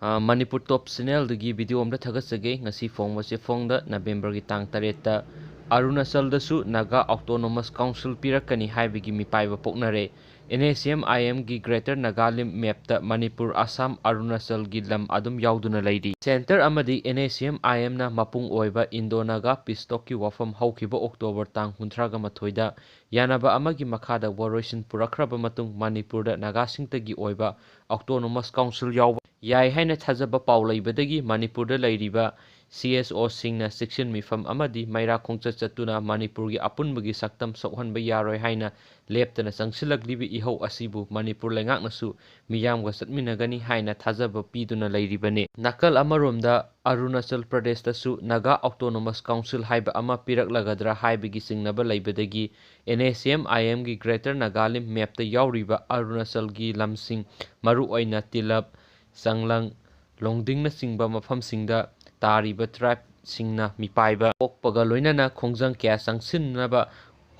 Manipur Top Channel dagi video amda thagasage ngasi phongwase phongda November gi tang 8 Arunachal dasu Naga Autonomous Council pirakani haibigi mipaiba poknare NSCN IM gi Greater Nagalim map ta Manipur Assam Arunachal gi lam adum yaoduna leiri center amadi NSCN IM na mapung oiba Indo-Naga Peace Talk ki wafam haukiba October tang 38 da yanaba amagi makhada waroisin purakraba matung Manipur da Naga singtagi oiba Autonomous Council yaw yai haina thajaba paw leibadagi Manipur da leiriba CSO singna section mifam amadi maira khongcha chatuna Manipur gi apunbagi saktam sokhanba yaroi haina leptana sangsilaglibi ihau asibu Manipur lengaknasu miyamga satminagani haina thajaba piduna leiribane nakal amaromda Arunachal Pradesh tasu Naga Autonomous Council haiba ama piraklagadra haibigi singnaba leibadagi NSCN IM gi Greater Nagalim map ta yauriba Arunachal gi lamsing maru oina tilap Sanglang Longding na singba mafam singda tariba tribe singna mipaiba okpaga loinana khongjang kya sangsinnaba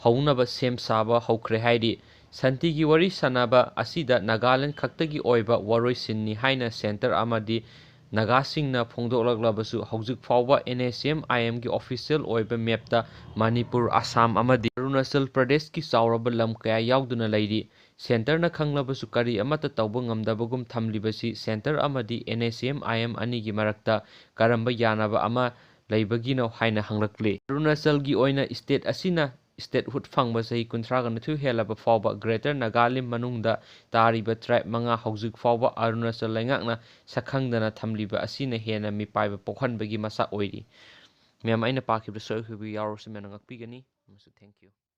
haunaba sem saba haukre haidi santi gi wari sanaba asida Nagaland khaktagi oiba waroi sinni haina center amadi Naga singna phongdoklaglabasu haujuk fawba NSCN IM gi official oiba mapta Manipur Assam amadi Arunachal Pradesh ki sauraba lam kaya yauduna leiri center na khanglabasu kari amata tawba ngamdabagum thamlibasi center amadi NSCN IM ani gi marakta karamba yanaba ama leibagino haina hanglakle Arunachal gi oina state asina statehood fangba sahi 30 helaba fawba Greater Nagalim manungda tariba tribe manga haujuk fawba Arunachal lengakna sakhangdana thamliba asina hena mipaiba pokhanbagi masa oiri miyam aina pakibra soihubi yarosi menangak pigani thank you